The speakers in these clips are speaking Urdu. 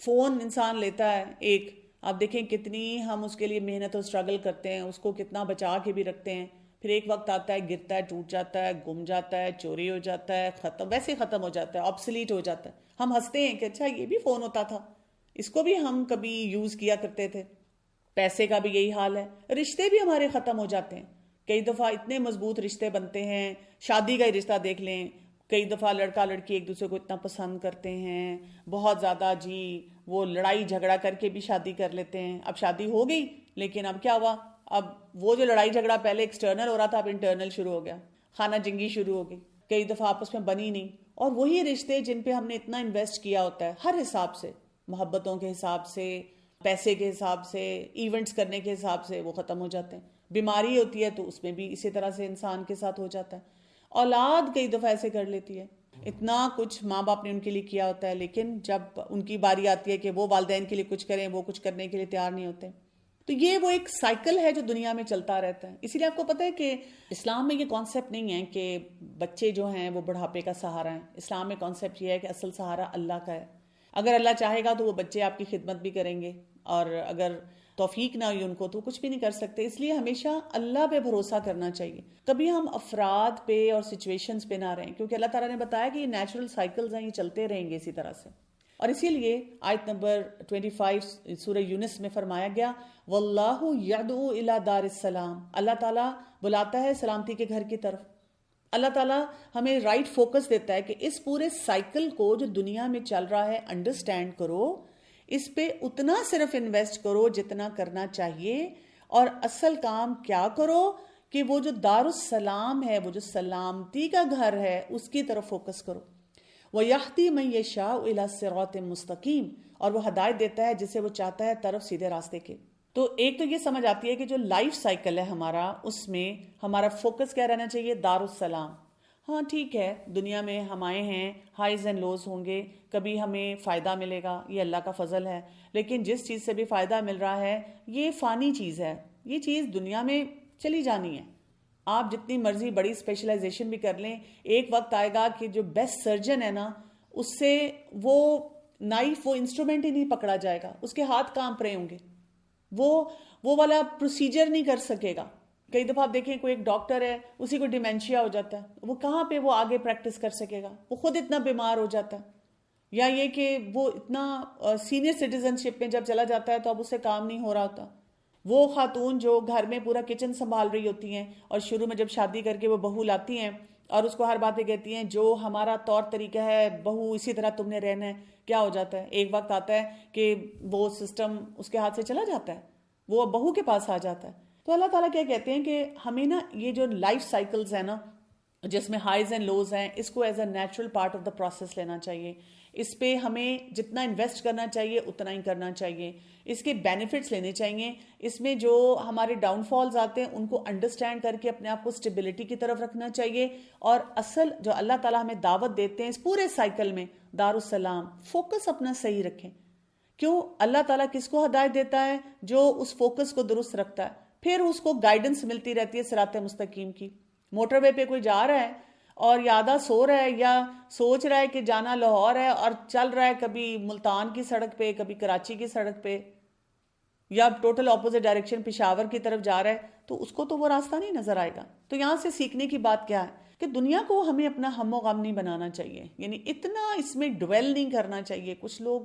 فون انسان لیتا ہے ایک، آپ دیکھیں کتنی ہم اس کے لیے محنت اور اسٹرگل کرتے ہیں، اس کو کتنا بچا کے بھی رکھتے ہیں، پھر ایک وقت آتا ہے گرتا ہے، ٹوٹ جاتا ہے، گم جاتا ہے، چوری ہو جاتا ہے، ختم، ویسے ہی ختم ہو جاتا ہے، آبسلیٹ ہو جاتا ہے۔ ہم ہنستے ہیں کہ اچھا یہ بھی فون ہوتا تھا، اس کو بھی ہم کبھی یوز کیا کرتے تھے۔ پیسے کا بھی یہی حال ہے، رشتے بھی ہمارے ختم ہو جاتے ہیں۔ کئی دفعہ اتنے مضبوط رشتے بنتے ہیں، شادی کا ہی رشتہ دیکھ لیں، کئی دفعہ لڑکا لڑکی ایک دوسرے کو اتنا پسند کرتے ہیں، بہت زیادہ جی، وہ لڑائی جھگڑا کر کے بھی شادی کر لیتے ہیں۔ اب شادی ہو گئی لیکن اب کیا ہوا، اب وہ جو لڑائی جھگڑا پہلے ایکسٹرنل ہو رہا تھا اب انٹرنل شروع ہو گیا، خانہ جنگی شروع ہو گئی، کئی دفعہ آپس میں بنی نہیں۔ اور وہی رشتے جن پہ ہم نے اتنا انویسٹ کیا ہوتا ہے ہر حساب سے، محبتوں کے حساب سے، پیسے کے حساب سے، ایونٹس کرنے کے حساب سے، وہ ختم ہو جاتے ہیں۔ بیماری ہوتی ہے تو اس میں بھی اسی طرح سے انسان کے ساتھ ہو جاتا ہے۔ اولاد کئی دفعہ ایسے کر لیتی ہے، اتنا کچھ ماں باپ نے ان کے لیے کیا ہوتا ہے، لیکن جب ان کی باری آتی ہے کہ وہ والدین کے لیے کچھ کریں، وہ کچھ کرنے کے لیے تیار نہیں ہوتے۔ تو یہ وہ ایک سائیکل ہے جو دنیا میں چلتا رہتا ہے۔ اسی لیے آپ کو پتہ ہے کہ اسلام میں یہ کانسیپٹ نہیں ہے کہ بچے جو ہیں وہ بڑھاپے کا سہارا ہیں۔ اسلام میں کانسیپٹ یہ ہے کہ اصل سہارا اللہ کا ہے۔ اگر اللہ چاہے گا تو وہ بچے آپ کی خدمت بھی کریں گے، اور اگر توفیق نہ ہوئی ان کو تو کچھ بھی نہیں کر سکتے۔ اس لیے ہمیشہ اللہ پہ بھروسہ کرنا چاہیے، کبھی ہم افراد پہ اور سچویشنز پہ نہ رہیں، کیونکہ اللہ تعالیٰ نے بتایا کہ یہ نیچرل سائیکلز ہیں، یہ چلتے رہیں گے اسی طرح سے۔ اور اسی لیے آیت نمبر 25 سورہ یونس میں فرمایا گیا واللہ یدعو الی دار السلام، اللہ تعالیٰ بلاتا ہے سلامتی کے گھر کی طرف۔ اللہ تعالیٰ ہمیں رائٹ فوکس دیتا ہے کہ اس پورے سائیکل کو جو دنیا میں چل رہا ہے انڈرسٹینڈ کرو، اس پہ اتنا صرف انویسٹ کرو جتنا کرنا چاہیے، اور اصل کام کیا کرو کہ وہ جو دار السلام ہے، وہ جو سلامتی کا گھر ہے، اس کی طرف فوکس کرو۔ وَيَهْدِي مَن يَشَاءُ إِلَى صِرَاطٍ مُسْتَقِيمٍ، اور وہ ہدایت دیتا ہے جسے وہ چاہتا ہے طرف سیدھے راستے کے۔ تو ایک تو یہ سمجھ آتی ہے کہ جو لائف سائیکل ہے ہمارا، اس میں ہمارا فوکس کیا رہنا چاہیے؟ دار السلام۔ ہاں ٹھیک ہے، دنیا میں ہم آئے ہیں، ہائیز اینڈ لوز ہوں گے، کبھی ہمیں فائدہ ملے گا، یہ اللہ کا فضل ہے، لیکن جس چیز سے بھی فائدہ مل رہا ہے یہ فانی چیز ہے، یہ چیز دنیا میں چلی جانی ہے۔ آپ جتنی مرضی بڑی اسپیشلائزیشن بھی کر لیں، ایک وقت آئے گا کہ جو بیسٹ سرجن ہے نا، اس سے وہ نائف، وہ انسٹرومنٹ ہی نہیں پکڑا جائے گا، اس کے ہاتھ کانپ رہے ہوں گے، وہ والا پروسیجر نہیں کر سکے گا۔ کئی دفعہ آپ دیکھیں کوئی ایک ڈاکٹر ہے، اسی کو ڈیمینشیا ہو جاتا ہے، وہ کہاں پہ وہ آگے پریکٹس کر سکے گا، وہ خود اتنا بیمار ہو جاتا ہے۔ یا یہ کہ وہ اتنا سینئر سٹیزن شپ میں جب چلا جاتا ہے تو اب اس سے کام نہیں ہو رہا ہوتا۔ وہ خاتون جو گھر میں پورا کچن سنبھال رہی ہوتی ہیں، اور شروع میں جب شادی کر کے وہ بہو لاتی ہیں اور اس کو ہر باتیں کہتی ہیں جو ہمارا طور طریقہ ہے بہو اسی طرح تم نے رہنا ہے، کیا ہو جاتا ہے؟ ایک وقت آتا ہے کہ وہ سسٹم اس کے ہاتھ سے چلا جاتا ہے، وہ بہو کے پاس آ جاتا ہے۔ تو اللہ تعالیٰ کیا کہتے ہیں کہ ہمیں نا یہ جو لائف سائیکلز ہیں نا، جس میں ہائیز اینڈ لوز ہیں، اس کو as a natural part of the process لینا چاہیے۔ اس پہ ہمیں جتنا انویسٹ کرنا چاہیے اتنا ہی کرنا چاہیے، اس کے بینیفٹس لینے چاہیے، اس میں جو ہمارے ڈاؤن فالز آتے ہیں ان کو انڈرسٹینڈ کر کے اپنے آپ کو اسٹیبلٹی کی طرف رکھنا چاہیے، اور اصل جو اللہ تعالیٰ ہمیں دعوت دیتے ہیں اس پورے سائیکل میں، دار السلام، فوکس اپنا صحیح رکھیں۔ کیوں؟ اللہ تعالیٰ کس کو ہدایت دیتا ہے؟ جو اس فوکس کو درست رکھتا ہے، پھر اس کو گائیڈنس ملتی رہتی ہے صراط مستقیم کی۔ موٹر وے پہ کوئی جا رہا ہے اور یا آدھا سو رہا ہے یا سوچ رہا ہے کہ جانا لاہور ہے، اور چل رہا ہے کبھی ملتان کی سڑک پہ، کبھی کراچی کی سڑک پہ، یا ٹوٹل اپوزٹ ڈائریکشن پشاور کی طرف جا رہا ہے، تو اس کو تو وہ راستہ نہیں نظر آئے گا۔ تو یہاں سے سیکھنے کی بات کیا ہے کہ دنیا کو ہمیں اپنا ہم و غم نہیں بنانا چاہیے، یعنی اتنا اس میں ڈویل نہیں کرنا چاہیے۔ کچھ لوگ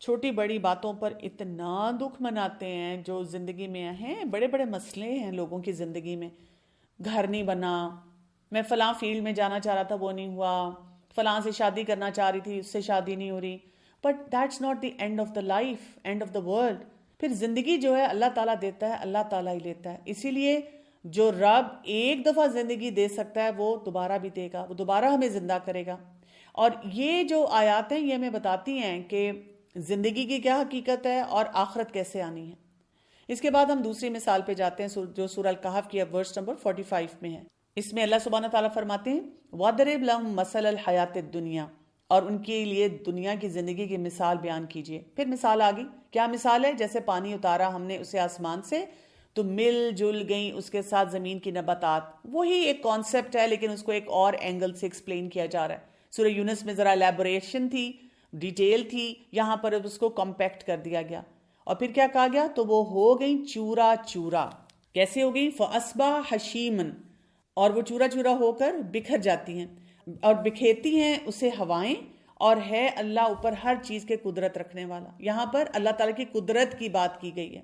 چھوٹی بڑی باتوں پر اتنا دکھ مناتے ہیں جو زندگی میں ہیں، بڑے بڑے مسئلے ہیں لوگوں کی زندگی میں، گھر نہیں بنا، میں فلاں فیلڈ میں جانا چاہ رہا تھا وہ نہیں ہوا، فلاں سے شادی کرنا چاہ رہی تھی اس سے شادی نہیں ہو رہی، but that's not the end of the life, and of the world. پھر زندگی جو ہے اللہ تعالیٰ دیتا ہے، اللہ تعالیٰ ہی لیتا ہے۔ اسی لیے جو رب ایک دفعہ زندگی دے سکتا ہے وہ دوبارہ بھی دے گا، وہ دوبارہ ہمیں زندہ کرے گا۔ اور یہ جو آیات ہیں یہ ہمیں بتاتی ہیں کہ زندگی کی کیا حقیقت ہے اور آخرت کیسے آنی ہے۔ اس کے بعد ہم دوسری مثال پہ جاتے ہیں جو سورہ الکہف کی ورس نمبر 45 میں ہے۔ اس میں اللہ سبحانہ تعالیٰ فرماتے ہیں وَضْرِبْ لَهُم مَثَلَ الْحَيَاةِ الدُّنْيَا، اور ان کے لیے دنیا کی زندگی کی مثال بیان کیجئے۔ پھر مثال آگئی، کیا مثال ہے؟ جیسے پانی اتارا ہم نے اسے آسمان سے تو مل جل گئیں اس کے ساتھ زمین کی نباتات۔ وہی ایک کانسیپٹ ہے لیکن اس کو ایک اور اینگل سے ایکسپلین کیا جا رہا ہے۔ سورہ یونس میں ذرا الیبوریشن تھی، ڈیٹیل تھی، یہاں پر اس کو کمپیکٹ کر دیا گیا اور پھر کیا کہا گیا، تو وہ ہو گئی چورا چورا. کیسے ہو گئی؟ فَأَصْبَحَ حَشِيمًا، اور وہ چورا چورا ہو کر بکھر جاتی ہیں اور بکھیرتی ہیں اسے ہوائیں، اور ہے اللہ اوپر ہر چیز کے قدرت رکھنے والا. یہاں پر اللہ تعالیٰ کی قدرت کی بات کی گئی ہے.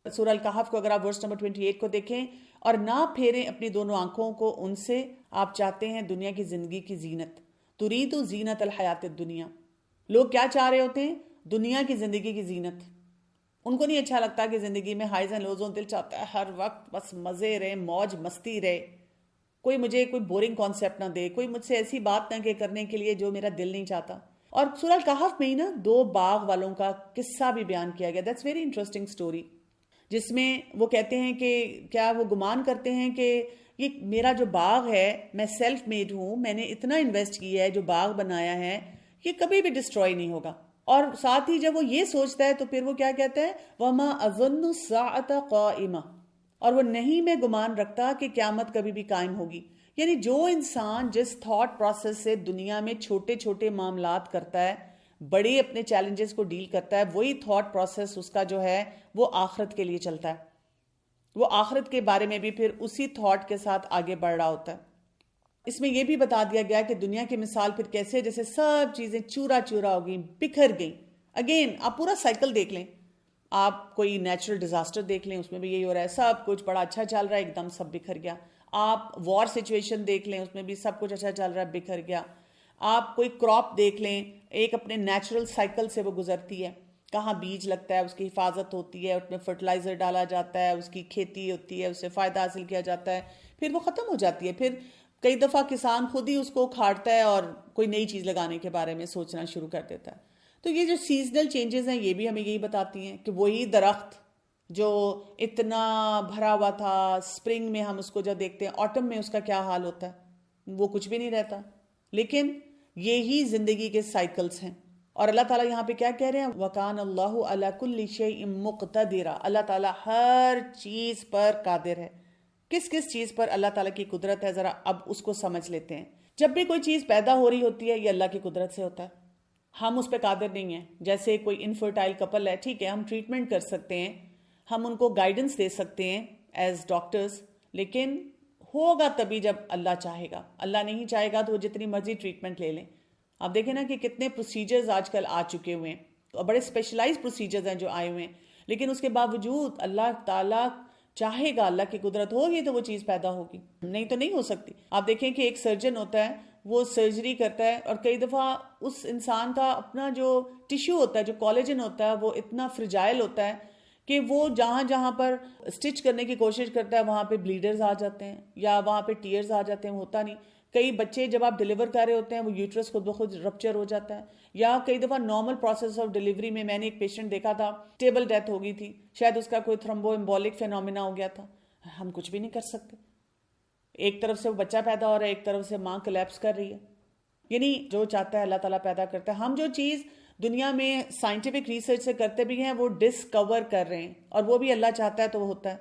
سورہ الکہف کو اگر آپ ورس نمبر 28 کو دیکھیں، اور نہ پھیریں اپنی دونوں آنکھوں کو ان سے، آپ چاہتے ہیں دنیا کی زندگی کی زینت. ترید زینت الحیات الدنیا. لوگ کیا چاہ رہے ہوتے ہیں؟ دنیا کی زندگی کی زینت. ان کو نہیں اچھا لگتا کہ زندگی میں ہائیز اینڈ لوز ہوں. دل چاہتا ہے ہر وقت بس مزے رہے، موج مستی رہے، کوئی مجھے کوئی بورنگ کانسیپٹ نہ دے، کوئی مجھ سے ایسی بات نہ کہ کرنے کے لیے جو میرا دل نہیں چاہتا. اور سورہ الکہف میں ہی نا 2 باغ والوں کا قصہ بھی بیان کیا گیا. دیٹس ویری انٹرسٹنگ سٹوری، جس میں وہ کہتے ہیں کہ کیا وہ گمان کرتے ہیں کہ یہ میرا جو باغ ہے، میں سیلف میڈ ہوں، میں نے اتنا انویسٹ کیا ہے، جو باغ بنایا ہے یہ کبھی بھی ڈسٹروائے نہیں ہوگا. اور ساتھ ہی جب وہ یہ سوچتا ہے تو پھر وہ کیا کہتا ہے، وَمَا أَظُنُّ السَّاعَةَ قَائِمَةً، اور وہ نہیں میں گمان رکھتا کہ قیامت کبھی بھی قائم ہوگی. یعنی جو انسان جس تھاٹ پروسیس سے دنیا میں چھوٹے چھوٹے معاملات کرتا ہے، بڑے اپنے چیلنجز کو ڈیل کرتا ہے، وہی تھاٹ پروسیس اس کا جو ہے وہ آخرت کے لیے چلتا ہے. وہ آخرت کے بارے میں بھی پھر اسی تھاٹ کے ساتھ آگے بڑھ رہا ہوتا ہے. اس میں یہ بھی بتا دیا گیا کہ دنیا کی مثال پھر کیسے، جیسے سب چیزیں چورا چورا ہو گئیں، بکھر گئیں. اگین آپ پورا سائیکل دیکھ لیں، آپ کوئی نیچرل ڈیزاسٹر دیکھ لیں، اس میں بھی یہی ہو رہا ہے، سب کچھ بڑا اچھا چل رہا ہے، ایک دم سب بکھر گیا. آپ وار سچویشن دیکھ لیں، اس میں بھی سب کچھ اچھا چل رہا ہے، بکھر گیا. آپ کوئی کراپ دیکھ لیں، ایک اپنے نیچرل سائیکل سے وہ گزرتی ہے، کہاں بیج لگتا ہے، اس کی حفاظت ہوتی ہے، اس میں فرٹیلائزر ڈالا جاتا ہے، اس کی کھیتی ہوتی ہے، اس سے فائدہ حاصل کیا جاتا ہے، پھر وہ ختم ہو جاتی ہے. پھر کئی دفعہ کسان خود ہی اس کو کھاڑتا ہے اور کوئی نئی چیز لگانے کے بارے میں سوچنا شروع کر دیتا ہے. تو یہ جو سیزنل چینجز ہیں یہ بھی ہمیں یہی بتاتی ہیں کہ وہی درخت جو اتنا بھرا ہوا تھا، سپرنگ میں ہم اس کو جب دیکھتے ہیں، آٹم میں اس کا کیا حال ہوتا ہے، وہ کچھ بھی نہیں رہتا. لیکن یہی زندگی کے سائیکلز ہیں. اور اللہ تعالیٰ یہاں پہ کیا کہہ رہے ہیں، وَكَانَ اللَّهُ عَلَى كُلِّ شَيْءٍ مُقْتَدِرًا. اللہ تعالیٰ ہر چیز پر قادر ہے. کس کس چیز پر اللہ تعالیٰ کی قدرت ہے، ذرا اب اس کو سمجھ لیتے ہیں. جب بھی کوئی چیز پیدا ہو رہی ہوتی ہے یہ اللہ کی قدرت سے ہوتا ہے، ہم اس پہ قادر نہیں ہیں. جیسے کوئی انفرٹائل کپل ہے، ٹھیک ہے ہم ٹریٹمنٹ کر سکتے ہیں، ہم ان کو گائیڈنس دے سکتے ہیں ایز ڈاکٹرز، لیکن ہوگا تبھی جب اللہ چاہے گا. اللہ نہیں چاہے گا تو وہ جتنی مرضی ٹریٹمنٹ لے لیں. آپ دیکھیں نا کہ کتنے پروسیجرز آج کل آ چکے ہوئے ہیں، اور بڑے اسپیشلائز پروسیجرز ہیں جو آئے ہوئے ہیں، لیکن اس کے باوجود اللہ تعالیٰ چاہے گا، اللہ کی قدرت ہوگی تو وہ چیز پیدا ہوگی، نہیں تو نہیں ہو سکتی. آپ دیکھیں کہ ایک سرجن ہوتا ہے، وہ سرجری کرتا ہے، اور کئی دفعہ اس انسان کا اپنا جو ٹیشو ہوتا ہے، جو کولیجن ہوتا ہے، وہ اتنا فرجائل ہوتا ہے کہ وہ جہاں جہاں پر سٹچ کرنے کی کوشش کرتا ہے وہاں پہ بلیڈرز آ جاتے ہیں یا وہاں پہ ٹیئرز آ جاتے ہیں، ہوتا نہیں. کئی بچے جب آپ ڈیلیور کر رہے ہوتے ہیں وہ یوٹرس خود بخود رپچر ہو جاتا ہے، یا کئی دفعہ نارمل پروسیس آف ڈیلیوری میں نے ایک پیشنٹ دیکھا تھا، ٹیبل ڈیتھ ہو گئی تھی، شاید اس کا کوئی تھرمبو ایمبولک فینومینا ہو گیا تھا. ہم کچھ بھی نہیں کر سکتے. ایک طرف سے وہ بچہ پیدا ہو رہا ہے، ایک طرف سے ماں کلیپس کر رہی ہے. یعنی جو چاہتا ہے اللہ تعالیٰ پیدا کرتا ہے. ہم جو چیز دنیا میں سائنٹیفک ریسرچ سے کرتے بھی ہیں وہ ڈسکور کر رہے ہیں، اور وہ بھی اللہ چاہتا ہے تو وہ ہوتا ہے.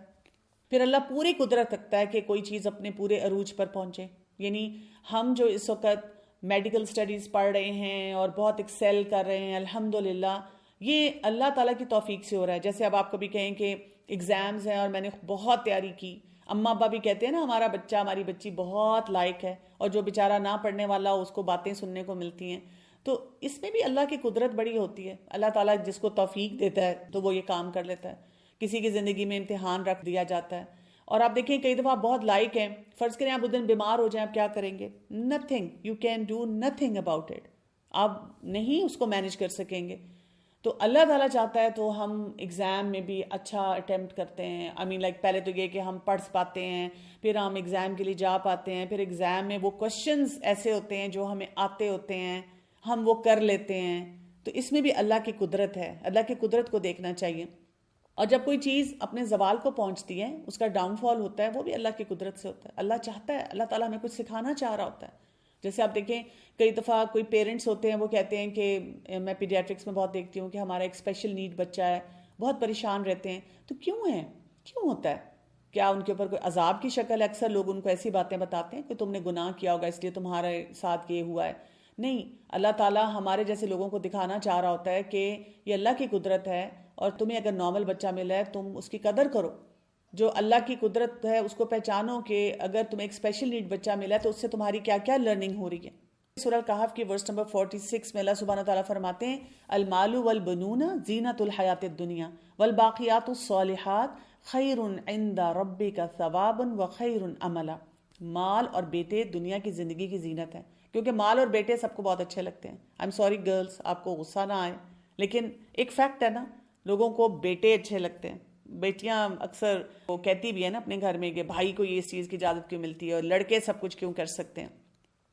پھر اللہ پوری قدرت رکھتا ہے کہ کوئی چیز اپنے پورے عروج پر پہنچے. یعنی ہم جو اس وقت میڈیکل سٹڈیز پڑھ رہے ہیں اور بہت ایکسیل کر رہے ہیں، الحمدللہ یہ اللہ تعالیٰ کی توفیق سے ہو رہا ہے. جیسے اب آپ کبھی کہیں کہ ایگزامز ہیں اور میں نے بہت تیاری کی، اماں ابا بھی کہتے ہیں نا ہمارا بچہ ہماری بچی بہت لائق ہے، اور جو بیچارہ نہ پڑھنے والا اس کو باتیں سننے کو ملتی ہیں. تو اس میں بھی اللہ کی قدرت بڑی ہوتی ہے. اللہ تعالیٰ جس کو توفیق دیتا ہے تو وہ یہ کام کر لیتا ہے. کسی کی زندگی میں امتحان رکھ دیا جاتا ہے، اور آپ دیکھیں کئی دفعہ بہت لائق ہیں، فرض کریں آپ اس دن بیمار ہو جائیں، آپ کیا کریں گے؟ Nothing, you can do nothing about it. آپ نہیں اس کو مینج کر سکیں گے. تو اللہ تعالیٰ چاہتا ہے تو ہم ایگزام میں بھی اچھا اٹیمپٹ کرتے ہیں. پہلے تو یہ کہ ہم پڑھ پاتے ہیں، پھر ہم ایگزام کے لیے جا پاتے ہیں، پھر ایگزام میں وہ کوشچنز ایسے ہوتے ہیں جو ہمیں آتے ہوتے ہیں، ہم وہ کر لیتے ہیں. تو اس میں بھی اللہ کی قدرت ہے، اللہ کی قدرت کو دیکھنا چاہیے. اور جب کوئی چیز اپنے زوال کو پہنچتی ہے، اس کا ڈاؤن فال ہوتا ہے، وہ بھی اللہ کی قدرت سے ہوتا ہے. اللہ چاہتا ہے، اللہ تعالیٰ ہمیں کچھ سکھانا چاہ رہا ہوتا ہے. جیسے آپ دیکھیں کئی دفعہ کوئی پیرنٹس ہوتے ہیں، وہ کہتے ہیں کہ میں پیڈیاٹرکس میں بہت دیکھتی ہوں کہ ہمارا ایک اسپیشل نیڈ بچہ ہے، بہت پریشان رہتے ہیں. تو کیوں ہوتا ہے؟ کیا ان کے اوپر کوئی عذاب کی شکل ہے؟ اکثر لوگ ان کو ایسی باتیں بتاتے ہیں کہ تم نے گناہ کیا ہوگا اس لیے تمہارے ساتھ یہ ہوا ہے. نہیں، اللہ تعالیٰ ہمارے جیسے لوگوں کو دکھانا چاہ رہا ہوتا ہے کہ یہ اللہ کی قدرت ہے، اور تمہیں اگر نارمل بچہ ملا ہے تم اس کی قدر کرو. جو اللہ کی قدرت ہے اس کو پہچانو کہ اگر تمہیں ایک اسپیشل نیڈ بچہ ملا ہے تو اس سے تمہاری کیا کیا لرننگ ہو رہی ہے. سورہ الکہف کی ورس نمبر 46 میں اللہ سبحانہ تعالیٰ فرماتے ہیں المال والبنون زینت الحیات الدنیا والباقیات الصالحات خیر عند ربک ثوابا وخیر عملا. مال اور بیٹے دنیا کی زندگی کی زینت ہے، کیونکہ مال اور بیٹے سب کو بہت اچھے لگتے ہیں. آئی ایم سوری گرلس، آپ کو غصہ نہ آئے، لیکن ایک فیکٹ ہے نا، لوگوں کو بیٹے اچھے لگتے ہیں. بیٹیاں اکثر وہ کہتی بھی ہے نا اپنے گھر میں کہ بھائی کو یہ اس چیز کی اجازت کیوں ملتی ہے اور لڑکے سب کچھ کیوں کر سکتے ہیں.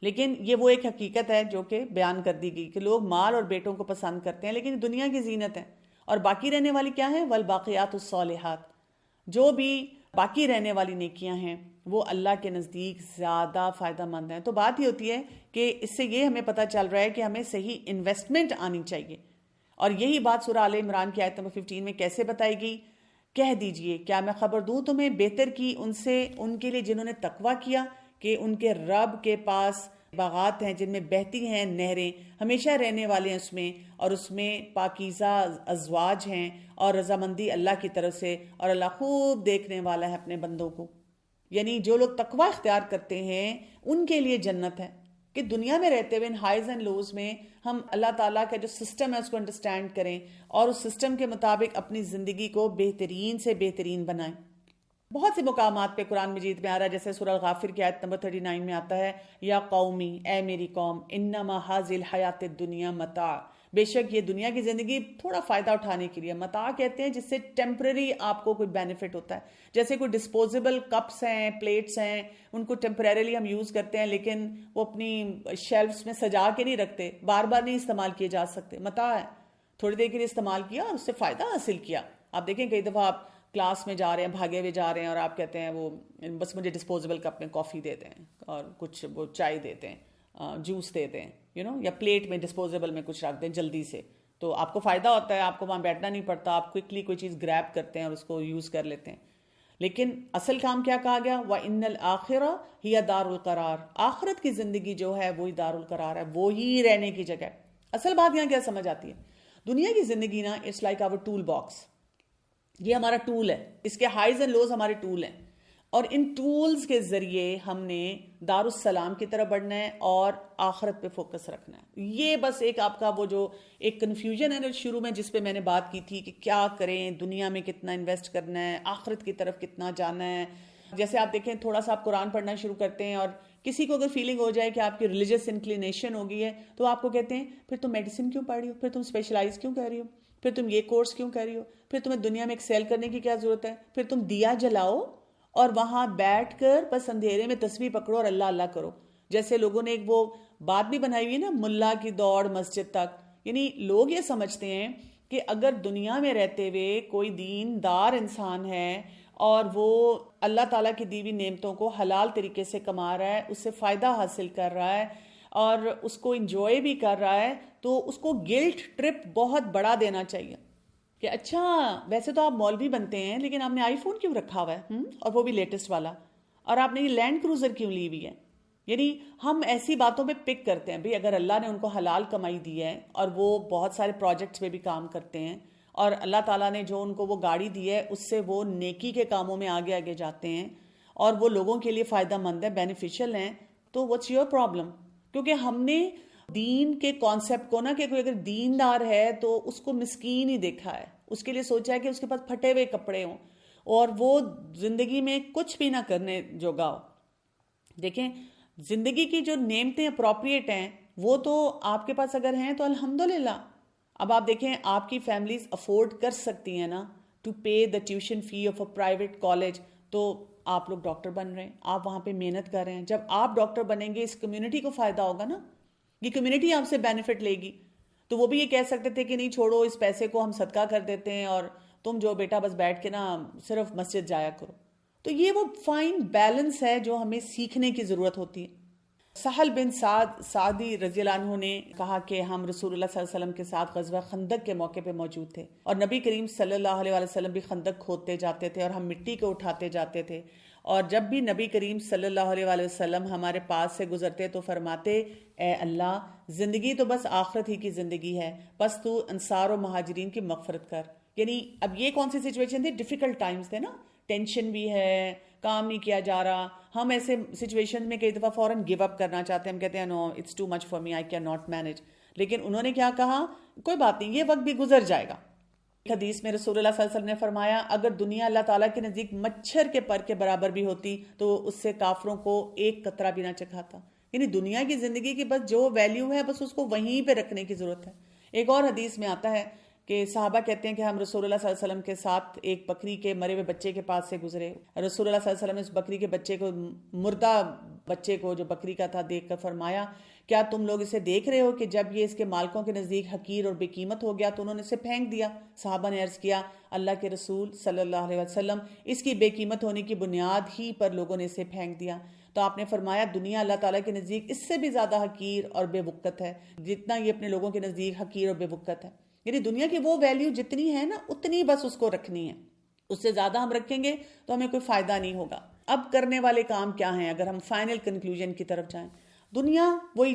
لیکن یہ وہ ایک حقیقت ہے جو کہ بیان کر دی گئی کہ لوگ مال اور بیٹوں کو پسند کرتے ہیں، لیکن دنیا کی زینت ہے. اور باقی رہنے والی کیا ہیں؟ والباقیات الصالحات. جو بھی باقی رہنے والی نیکیاں ہیں وہ اللہ کے نزدیک زیادہ فائدہ مند ہیں. تو بات یہ ہوتی ہے کہ اس سے یہ ہمیں پتہ چل رہا ہے کہ ہمیں صحیح انویسٹمنٹ آنی چاہیے. اور یہی بات سورہ آل عمران کی آیت نمبر 15 میں کیسے بتائی گئی؟ کہہ دیجئے کیا میں خبر دوں تمہیں بہتر کی ان سے، ان کے لیے جنہوں نے تقوی کیا، کہ ان کے رب کے پاس باغات ہیں جن میں بہتی ہیں نہریں، ہمیشہ رہنے والے ہیں اس میں، اور اس میں پاکیزہ ازواج ہیں، اور رضامندی اللہ کی طرف سے، اور اللہ خوب دیکھنے والا ہے اپنے بندوں کو. یعنی جو لوگ تقوی اختیار کرتے ہیں ان کے لیے جنت ہے. کہ دنیا میں رہتے ہوئے ان ہائیز اینڈ لوز میں ہم اللہ تعالیٰ کا جو سسٹم ہے اس کو انڈرسٹینڈ کریں اور اس سسٹم کے مطابق اپنی زندگی کو بہترین سے بہترین بنائیں. بہت سے مقامات پہ قرآن مجید میں آ رہا ہے، جیسے سورہ الغافر کی آیت نمبر 39 میں آتا ہے یا قومی، اے میری قوم، انما ھذی الحیات الدنیا متاع، بے شک یہ دنیا کی زندگی تھوڑا فائدہ اٹھانے کے لیے. متاع کہتے ہیں جس سے ٹیمپرری آپ کو کوئی بینیفٹ ہوتا ہے. جیسے کوئی ڈسپوزیبل کپس ہیں، پلیٹس ہیں، ان کو ٹیمپریریلی ہم یوز کرتے ہیں لیکن وہ اپنی شیلفز میں سجا کے نہیں رکھتے، بار بار نہیں استعمال کیے جا سکتے. متاع ہے، تھوڑی دیر کے لیے استعمال کیا اور اس سے فائدہ حاصل کیا. آپ دیکھیں کئی دفعہ آپ کلاس میں جا رہے ہیں، بھاگے ہوئے جا رہے ہیں، اور آپ کہتے ہیں وہ بس مجھے ڈسپوزیبل کپ میں کافی دیتے ہیں اور کچھ وہ چائے دیتے ہیں، جوس دیتے ہیں، یا پلیٹ میں ڈسپوزیبل میں کچھ رکھ دیں جلدی سے. تو آپ کو فائدہ ہوتا ہے، آپ کو وہاں بیٹھنا نہیں پڑتا، آپ کوئکلی کوئی چیز گریب کرتے ہیں اور اس کو یوز کر لیتے ہیں. لیکن اصل کام کیا کہا گیا؟ وَإِنَّ الْآخِرَةَ هِيَ دَارُ الْقَرَارِ. آخرت کی زندگی جو ہے وہی دار القرار ہے، وہی رہنے کی جگہ. اصل بات یہاں کیا سمجھ آتی ہے؟ دنیا کی زندگی نا it's like our tool box. یہ ہمارا ٹول ہے، اس کے ہائیز اینڈ لوز ہمارے ٹول ہیں، اور ان ٹولز کے ذریعے ہم نے دار السلام کی طرف بڑھنا ہے اور آخرت پہ فوکس رکھنا ہے. یہ بس ایک آپ کا وہ جو ایک کنفیوژن ہے نا شروع میں جس پہ میں نے بات کی تھی کہ کیا کریں، دنیا میں کتنا انویسٹ کرنا ہے، آخرت کی طرف کتنا جانا ہے. جیسے آپ دیکھیں تھوڑا سا آپ قرآن پڑھنا شروع کرتے ہیں اور کسی کو اگر فیلنگ ہو جائے کہ آپ کی ریلیجس انکلینیشن ہو گئی ہے تو آپ کو کہتے ہیں پھر تم میڈیسن کیوں پڑھ رہی ہو، پھر تم اسپیشلائز کیوں کر رہی ہو، پھر تم یہ کورس کیوں کر رہی ہو، پھر تمہیں دنیا میں ایکسیل کرنے کی کیا ضرورت ہے، پھر تم دیا جلاؤ اور وہاں بیٹھ کر بس اندھیرے میں تسبیح پکڑو اور اللہ اللہ کرو. جیسے لوگوں نے ایک وہ بات بھی بنائی ہوئی ہے نا، ملا کی دوڑ مسجد تک. یعنی لوگ یہ سمجھتے ہیں کہ اگر دنیا میں رہتے ہوئے کوئی دین دار انسان ہے اور وہ اللہ تعالیٰ کی دی ہوئی نعمتوں کو حلال طریقے سے کما رہا ہے، اس سے فائدہ حاصل کر رہا ہے اور اس کو انجوائے بھی کر رہا ہے، تو اس کو گلٹ ٹرپ بہت بڑا دینا چاہیے کہ اچھا ویسے تو آپ مولوی بنتے ہیں لیکن آپ نے آئی فون کیوں رکھا ہوا ہے، اور وہ بھی لیٹسٹ والا، اور آپ نے یہ لینڈ کروزر کیوں لی ہوئی ہے. یعنی ہم ایسی باتوں پہ پک کرتے ہیں. بھئی اگر اللہ نے ان کو حلال کمائی دی ہے اور وہ بہت سارے پروجیکٹس پہ بھی کام کرتے ہیں اور اللہ تعالیٰ نے جو ان کو وہ گاڑی دی ہے اس سے وہ نیکی کے کاموں میں آگے آگے جاتے ہیں اور وہ لوگوں کے لیے فائدہ مند ہے، بینیفیشل ہیں، تو واٹس یور پرابلم؟ کیونکہ ہم نے دین کے کانسیپٹ کو نا کہ کوئی اگر دیندار ہے تو اس کو مسکین ہی دیکھا ہے، اس کے لیے سوچا ہے کہ اس کے پاس پھٹے ہوئے کپڑے ہوں اور وہ زندگی میں کچھ بھی نہ کرنے جوگا ہو. دیکھیں زندگی کی جو نعمتیں اپروپریٹ ہیں وہ تو آپ کے پاس اگر ہیں تو الحمدللہ. اب آپ دیکھیں آپ کی فیملیز افورڈ کر سکتی ہیں نا to pay the tuition fee of a private college, تو آپ لوگ ڈاکٹر بن رہے ہیں، آپ وہاں پہ محنت کر رہے ہیں. جب آپ ڈاکٹر بنیں گے اس کمیونٹی کو فائدہ ہوگا نا، یہ کمیونٹی آپ سے بینیفٹ لے گی. تو وہ بھی یہ کہہ سکتے تھے کہ نہیں چھوڑو اس پیسے کو ہم صدقہ کر دیتے ہیں اور تم جو بیٹا بس بیٹھ کے نا صرف مسجد جایا کرو. تو یہ وہ فائن بیلنس ہے جو ہمیں سیکھنے کی ضرورت ہوتی ہے. سہل بن سعدی رضی اللہ عنہ نے کہا کہ ہم رسول اللہ صلی اللہ علیہ وسلم کے ساتھ غزوہ خندق کے موقع پہ موجود تھے اور نبی کریم صلی اللہ علیہ وسلم بھی خندق کھودتے جاتے تھے اور ہم مٹی کو اٹھاتے جاتے تھے اور جب بھی نبی کریم صلی اللہ علیہ وآلہ وسلم ہمارے پاس سے گزرتے تو فرماتے اے اللہ زندگی تو بس آخرت ہی کی زندگی ہے، بس تو انصار و مہاجرین کی مغفرت کر. یعنی اب یہ کون سی سچویشن تھی؟ ڈیفیکلٹ ٹائمز تھے نا، ٹینشن بھی ہے، کام نہیں کیا جا رہا. ہم ایسے سچویشن میں کئی دفعہ فوراً گیو اپ کرنا چاہتے ہیں، ہم کہتے ہیں no it's too much for me, I can not manage. لیکن انہوں نے کیا کہا؟ کوئی بات نہیں، یہ وقت بھی گزر جائے گا. حدیث میں رسول اللہ صلی اللہ علیہ وسلم نے فرمایا اگر دنیا اللہ تعالیٰ کے نزدیک مچھر کے پر کے برابر بھی ہوتی تو اس سے کافروں کو ایک قطرہ بھی نہ چکھاتا. یعنی دنیا کی زندگی کی بس جو ویلیو ہے بس اس کو وہیں پہ رکھنے کی ضرورت ہے. ایک اور حدیث میں آتا ہے کہ صحابہ کہتے ہیں کہ ہم رسول اللہ صلی اللہ علیہ وسلم کے ساتھ ایک بکری کے مرے ہوئے بچے کے پاس سے گزرے. رسول اللہ صلی اللہ علیہ وسلم نے اس بکری کے بچے کو، مردہ بچے کو جو بکری کا تھا، دیکھ کر فرمایا کیا تم لوگ اسے دیکھ رہے ہو کہ جب یہ اس کے مالکوں کے نزدیک حقیر اور بے قیمت ہو گیا تو انہوں نے اسے پھینک دیا. صحابہ نے عرض کیا اللہ کے رسول صلی اللہ علیہ وسلم اس کی بے قیمت ہونے کی بنیاد ہی پر لوگوں نے اسے پھینک دیا. تو آپ نے فرمایا دنیا اللہ تعالیٰ کے نزدیک اس سے بھی زیادہ حقیر اور بے وقت ہے جتنا یہ اپنے لوگوں کے نزدیک حقیر اور بے وقت ہے. یعنی دنیا کی وہ ویلیو جتنی ہے نا اتنی بس اس کو رکھنی ہے، اس سے زیادہ ہم رکھیں گے تو ہمیں کوئی فائدہ نہیں ہوگا. اب کرنے والے کام کیا ہیں اگر ہم فائنل کنکلوژن کی طرف جائیں؟ دنیا وہی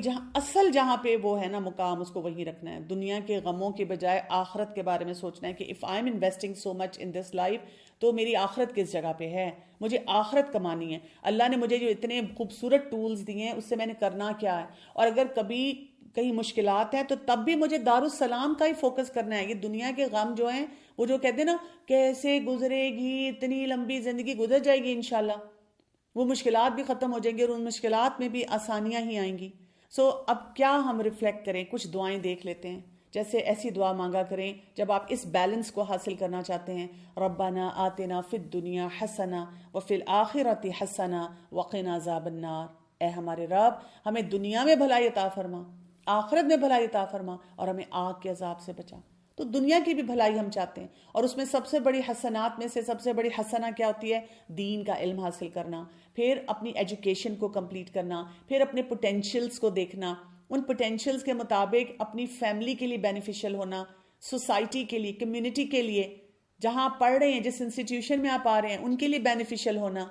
جہاں پہ وہ ہے نا مقام، اس کو وہی رکھنا ہے. دنیا کے غموں کے بجائے آخرت کے بارے میں سوچنا ہے کہ if I'm investing so much in this life تو میری آخرت کس جگہ پہ ہے، مجھے آخرت کمانی ہے. اللہ نے مجھے جو اتنے خوبصورت ٹولز دیے ہیں اس سے میں نے کرنا کیا ہے، اور اگر کبھی کہیں مشکلات ہیں تو تب بھی مجھے دارالسلام کا ہی فوکس کرنا ہے. یہ دنیا کے غم جو ہیں وہ جو کہتے ہیں نا کیسے گزرے گی، اتنی لمبی زندگی گزر جائے گی انشاءاللہ، وہ مشکلات بھی ختم ہو جائیں گے اور ان مشکلات میں بھی آسانیاں ہی آئیں گی. سو اب کیا ہم ریفلیکٹ کریں، کچھ دعائیں دیکھ لیتے ہیں. جیسے ایسی دعا مانگا کریں جب آپ اس بیلنس کو حاصل کرنا چاہتے ہیں، ربنا آتنا فی الدنیا حسنہ وفی الآخرۃ حسنہ وقنا عذاب النار. اے ہمارے رب ہمیں دنیا میں بھلائی عطا فرما، آخرت میں بھلائی عطا فرما، اور ہمیں آگ کے عذاب سے بچا. تو دنیا کی بھی بھلائی ہم چاہتے ہیں، اور اس میں سب سے بڑی حسنات میں سے سب سے بڑی حسنہ کیا ہوتی ہے؟ دین کا علم حاصل کرنا، پھر اپنی ایجوکیشن کو کمپلیٹ کرنا، پھر اپنے پوٹینشیلز کو دیکھنا، ان پوٹینشیلز کے مطابق اپنی فیملی کے لیے بینیفیشل ہونا، سوسائٹی کے لیے، کمیونٹی کے لیے، جہاں آپ پڑھ رہے ہیں جس انسٹیٹیوشن میں آپ آ رہے ہیں ان کے لیے بینیفیشل ہونا.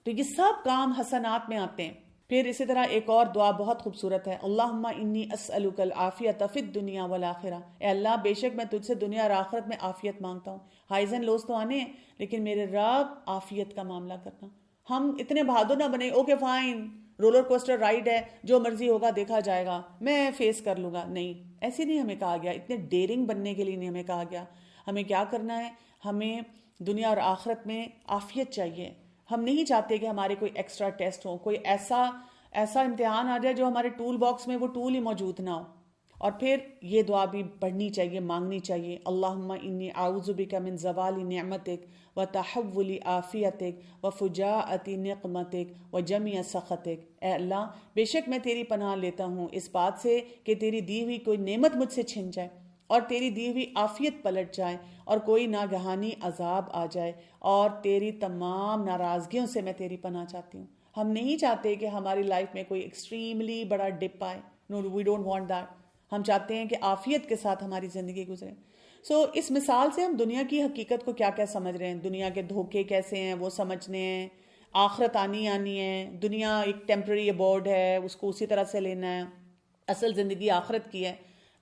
تو یہ سب کام حسنات میں آتے ہیں. پھر اسی طرح ایک اور دعا بہت خوبصورت ہے، اللہم انی اسألک العافیۃ فی الدنیا والآخرہ. اے اللہ بے شک میں تجھ سے دنیا اور آخرت میں عافیت مانگتا ہوں. ہائیز اینڈ لوز تو آنے ہیں لیکن میرے رب عافیت کا معاملہ کرنا. ہم اتنے بہادر نہ بنے okay fine roller coaster ride ہے، جو مرضی ہوگا دیکھا جائے گا، میں فیس کر لوں گا. نہیں، ایسے نہیں ہمیں کہا گیا، اتنے ڈیرنگ بننے کے لیے نہیں ہمیں کہا گیا. ہمیں کیا کرنا ہے؟ ہمیں دنیا اور آخرت میں عافیت چاہیے. ہم نہیں چاہتے کہ ہمارے کوئی ایکسٹرا ٹیسٹ ہو، کوئی ایسا امتحان آ جائے جو ہمارے ٹول باکس میں وہ ٹول ہی موجود نہ ہو. اور پھر یہ دعا بھی پڑھنی چاہیے، مانگنی چاہیے، اللہم انی اعوذ بک من زوال نعمتک وتحول عافیتک وفجاءۃ نقمتک وجميع سخطک. اے اللہ بے شک میں تیری پناہ لیتا ہوں اس بات سے کہ تیری دی ہوئی کوئی نعمت مجھ سے چھن جائے اور تیری دی ہوئی عافیت پلٹ جائے اور کوئی ناگہانی عذاب آ جائے، اور تیری تمام ناراضگیوں سے میں تیری پناہ چاہتی ہوں. ہم نہیں چاہتے کہ ہماری لائف میں کوئی ایکسٹریملی بڑا ڈپ آئے. نو وی ڈونٹ وانٹ دیٹ. ہم چاہتے ہیں کہ عافیت کے ساتھ ہماری زندگی گزرے. سو اس مثال سے ہم دنیا کی حقیقت کو کیا کیا سمجھ رہے ہیں، دنیا کے دھوکے کیسے ہیں وہ سمجھنے ہیں، آخرت آنی ہے، دنیا ایک ٹیمپرری ابورڈ ہے اس کو اسی طرح سے لینا ہے. اصل زندگی آخرت کی ہے،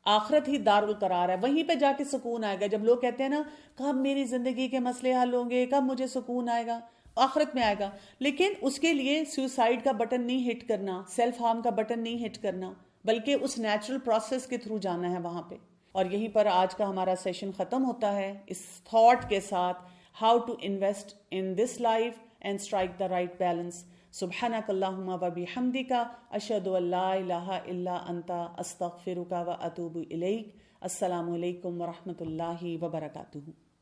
آخرت ہی دار القرار ہے، وہیں پہ جا کے سکون آئے گا. جب لوگ کہتے ہیں نا کب میری زندگی کے مسئلے حل ہوں گے، کب مجھے سکون آئے گا، آخرت میں آئے گا. لیکن اس کے لیے سوسائڈ کا بٹن نہیں ہٹ کرنا، سیلف ہارم کا بٹن نہیں ہٹ کرنا، بلکہ اس نیچرل پروسیس کے تھرو جانا ہے وہاں پہ. اور یہیں پر آج کا ہمارا سیشن ختم ہوتا ہے اس تھاٹ کے ساتھ، how to invest in this life and strike the right balance. سبحانک اللہم و بحمدک اشہد ان لا الہ الا انت استغفرک و اتوب الیک. السلام علیکم ورحمۃ اللہ وبرکاتہ.